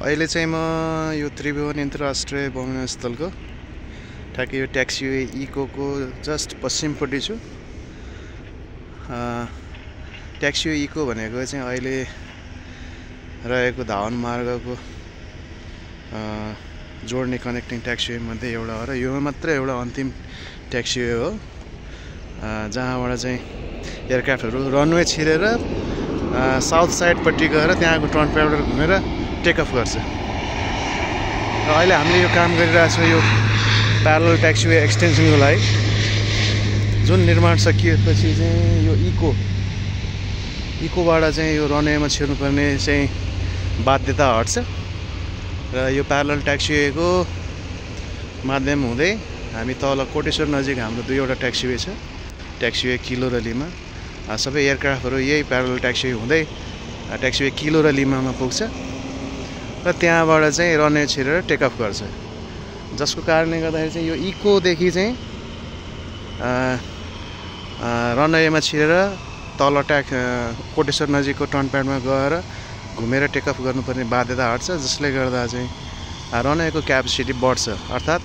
अहिले चाहिँ म यो त्रिभुवन अन्तर्राष्ट्रिय विमानस्थलको ठ्याक्कै यो ट्याक्सीवे इकोको जस्ट पश्चिमपट्टि छु। ट्याक्सीवे इको भनेको चाहिँ अहिले रहेको धावन मार्गको जोड्ने कनेक्टिङ ट्याक्सीवे मध्ये एउटा हो र यो मात्र एउटा अन्तिम ट्याक्सीवे हो जहाँबाट चाहिँ एयरक्राफ्टहरू रनवे छिरेर साउथ साइडपट्टि गएर त्यहाँको टर्न प्याडर घुमेर टेक अफ गर्छ। र अहिले हामीले यो काम गरिरहेको छ यो प्यारलल ट्याक्सीवे एक्सटेन्सनको लागि, जुन निर्माण सकिएपछि चाहिँ यो इकोबाट चाहिँ यो रनवेमा छिर्नुपर्ने चाहिँ बाध्यता हट्छ र यो प्यारलल ट्याक्सीवेको माध्यम हुँदै हामी तल कोटेश्वर नजिक हाम्रो दुईवटा ट्याक्सीवे छ, ट्याक्सीवे किलो र लिमा। सबै एयरक्राफ्टहरू यही प्यारलल ट्याक्सीवे हुँदै ट्याक्सीवे किलो र लिमामा पुग्छ र त्यहाँबाट चाहिँ रनवे छिरेर टेक अफ गर्छ, जसको कारणले गर्दाखेरि चाहिँ यो इकोदेखि चाहिँ रनवेमा छिरेर तल कोटेश्वर नजिकको टर्न प्याडमा गएर घुमेर टेक अफ गर्नुपर्ने बाध्यता हट्छ, जसले गर्दा चाहिँ रनवेको क्यापेसिटी बढ्छ। अर्थात्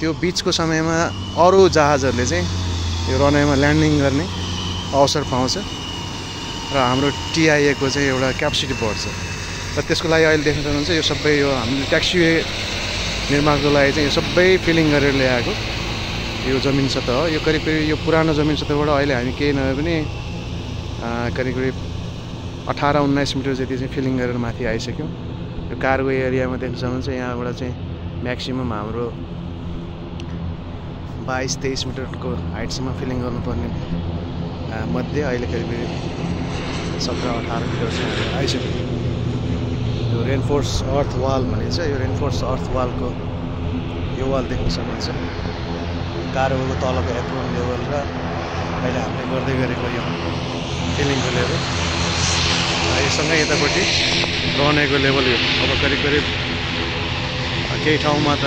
त्यो बिचको समयमा अरू जहाजहरूले चाहिँ यो रनवेमा ल्यान्डिङ गर्ने अवसर पाउँछ र हाम्रो टिआइएको चाहिँ एउटा क्यापेसिटी बढ्छ। र त्यसको लागि अहिले देख्न सक्नुहुन्छ यो सबै यो हामीले ट्याक्सीवे निर्माणको लागि चाहिँ यो सबै फिलिङ गरेर ल्याएको यो जमिन सतह हो। यो करिब यो पुरानो जमिन सतहबाट अहिले हामी केही नभए पनि करिब 18-19 मिटर जति चाहिँ फिलिङ गरेर माथि आइसक्यौँ। यो कार्गो एरियामा देख्न सक्नुहुन्छ यहाँबाट चाहिँ म्याक्सिमम हाम्रो 22-23 मिटरको हाइटसम्म फिलिङ गर्नुपर्ने मध्ये अहिले करिब 17-18 मिटरसम्म आइसक्यो। यो रेनफोर्स अर्थ वाल भनिन्छ, यो रेनफोर्स अर्थ वालको यो वाल देख्न सक्नुहुन्छ कार्गोको तलको एप्रोन लेभल र अहिले हामीले गर्दै गरेको यो फिलिङको लेभल, योसँगै यतापट्टि रनवेको लेभल यो अब करिब केही ठाउँमा त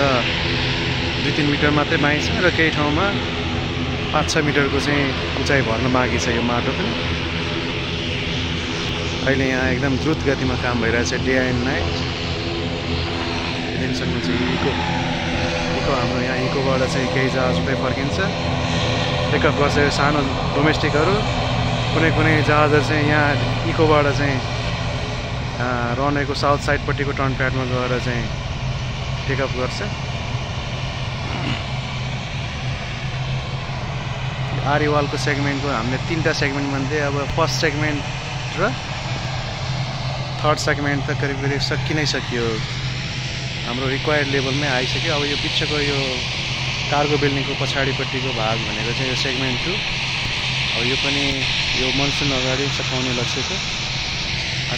2-3 मिटर मात्रै बाँकी छ र केही ठाउँमा 5-6 मिटरको चाहिँ उचाइ भर्न बाँकी छ। यो माटो पनि अहिले यहाँ एकदम द्रुत गतिमा काम भइरहेछ, डे एन्ड नाइट। देख्न सक्नुहुन्छ इको हाम्रो यहाँ इकोबाट चाहिँ केही जहाज उतै फर्किन्छ, टेकअप गर्छ यो सानो डोमेस्टिकहरू। कुनै जहाजहरू चाहिँ यहाँ इकोबाट चाहिँ रनवेको साउथ साइडपट्टिको टर्न प्याडमा गएर चाहिँ टेकअप गर्छ। आरिवालको सेगमेन्टको हामीले 3टा सेगमेन्ट मध्ये अब फर्स्ट सेगमेन्ट र थर्ड सेगमेन्ट त करिब सकियो, हाम्रो रिक्वायर्ड लेभलमै आइसक्यो। अब यो पिछेको यो कार्गो बिल्डिङको पछाडिपट्टिको भाग भनेको चाहिँ यो सेगमेन्ट 2, अब यो पनि यो मनसुन अगाडि सकाउने लक्ष्य छ।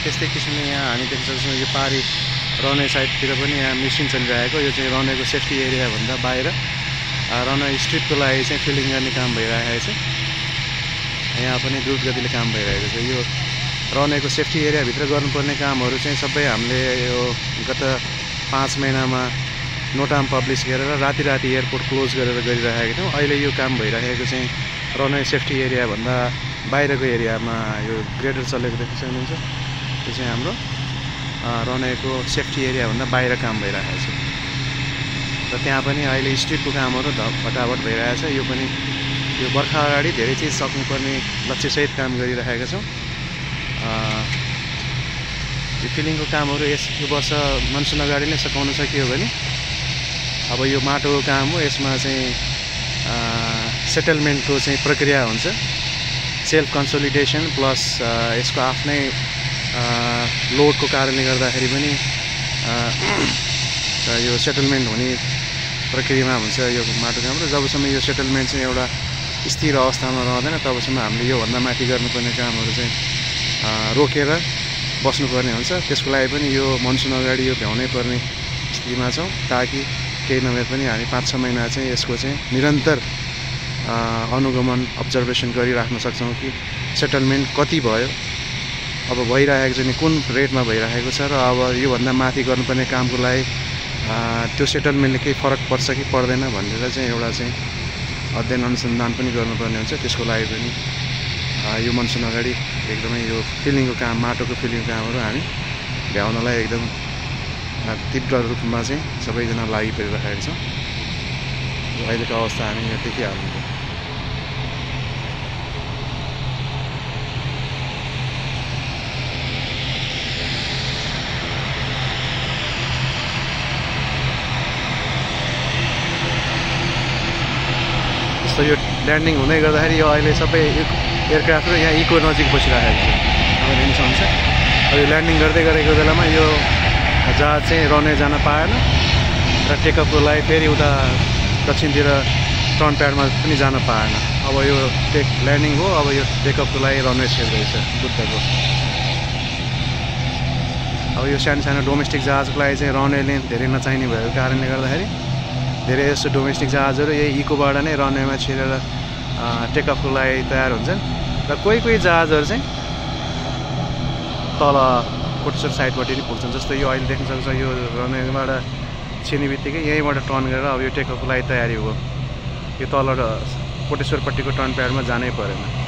त्यस्तै किसिमले यहाँ हामी देख्न सक्छौँ यो पारी रनवे साइडतिर पनि यहाँ मिसिन चलिरहेको, यो चाहिँ रनवेको सेफ्टी एरियाभन्दा बाहिर रनवे स्ट्रिपको लागि चाहिँ फिलिङ गर्ने काम भइरहेको छ। यहाँ पनि द्रुत गतिले काम भइरहेको छ। यो रनवेको सेफ्टी एरियाभित्र गर्नुपर्ने कामहरू चाहिँ सबै हामीले यो गत 5 महिनामा नोटाम पब्लिस गरेर राति एयरपोर्ट क्लोज गरेर गरिरहेका थियौँ। अहिले यो काम भइरहेको चाहिँ रनवे सेफ्टी एरियाभन्दा बाहिरको एरियामा यो ग्रेडर चलेको देख्न सक्नुहुन्छ। यो चाहिँ हाम्रो रनवेको सेफ्टी एरियाभन्दा बाहिर काम भइरहेको छ र त्यहाँ पनि अहिले स्ट्रिपको कामहरू फटाफट भइरहेछ। यो पनि यो बर्खा अगाडि धेरै चिज सक्नुपर्ने लक्ष्यसहित काम गरिरहेका छौँ। यो फिलिङको कामहरू यो वर्ष मनसुन अगाडि नै सकाउन सकियो भने अब यो माटोको काम हो, यसमा चाहिँ सेटलमेन्टको चाहिँ प्रक्रिया हुन्छ। सेल्फ कन्सोलिडेसन प्लस यसको आफ्नै लोडको कारणले गर्दाखेरि पनि यो सेटलमेन्ट हुने प्रक्रियामा हुन्छ यो माटो काम। र जबसम्म यो सेटलमेन्ट चाहिँ एउटा स्थिर अवस्थामा रहँदैन तबसम्म हामीले योभन्दा माथि गर्नुपर्ने कामहरू चाहिँ रोकेर बस्नुपर्ने हुन्छ। त्यसको लागि पनि यो मनसुन अगाडि यो भ्याउनै पर्ने स्थितिमा छौँ, ताकि केही नभए पनि हामी 5-6 महिना चाहिँ यसको चाहिँ निरन्तर अनुगमन अब्जर्भेसन गरिराख्न सक्छौँ कि सेटलमेन्ट कति भयो, अब भइरहेको चाहिँ कुन रेटमा भइरहेको छ र अब योभन्दा माथि गर्नुपर्ने कामको लागि त्यो सेटलमेन्टले केही फरक पर्छ कि पर्दैन भनेर चाहिँ एउटा चाहिँ अध्ययन अनुसन्धान पनि गर्नुपर्ने हुन्छ। त्यसको लागि पनि यो मनसुन अगाडि एकदमै यो फिलिङको काम, माटोको फिलिङको कामहरू हामी भ्याउनलाई एकदम तीव्र रूपमा चाहिँ सबैजना लागि परिरहेका छौँ। अहिलेको अवस्था हामी यहाँ देखिहाल्नु। जस्तो यो ल्यान्डिङ हुँदै गर्दाखेरि यो अहिले सबै एयरक्राफ्ट यहाँ इको नजिक बसिरहेको छ हामीले हेर्न सक्छ। अब यो ल्यान्डिङ गर्दै गरेको बेलामा यो जहाज चाहिँ रनवे जान पाएन र टेकअपको लागि फेरि उता दक्षिणतिर टर्न प्याडमा पनि जान पाएन। अब यो ल्यान्डिङ हो, अब यो टेकअपको लागि रनवे छेड्दैछ बुद्धको। अब यो सानो सानो डोमेस्टिक जहाजको लागि चाहिँ रनवे लेन्थ धेरै नचाहिने भएको कारणले गर्दाखेरि धेरै जस्तो डोमेस्टिक जहाजहरू यही इकोबाट नै रनवेमा छिरेर टेकअपको लागि तयार हुन्छन् र कोही कोही जहाजहरू चाहिँ तल कोटेश्वर साइडबाट नै पुग्छन्। जस्तो यो अहिले देख्न सक्छ यो रनवेबाट छिर्ने बित्तिकै यहीँबाट टर्न गरेर अब यो टेकअपको लागि तयारी हो। यो तल कोटेश्वरपट्टिको टर्न प्याडमा जानै परेन।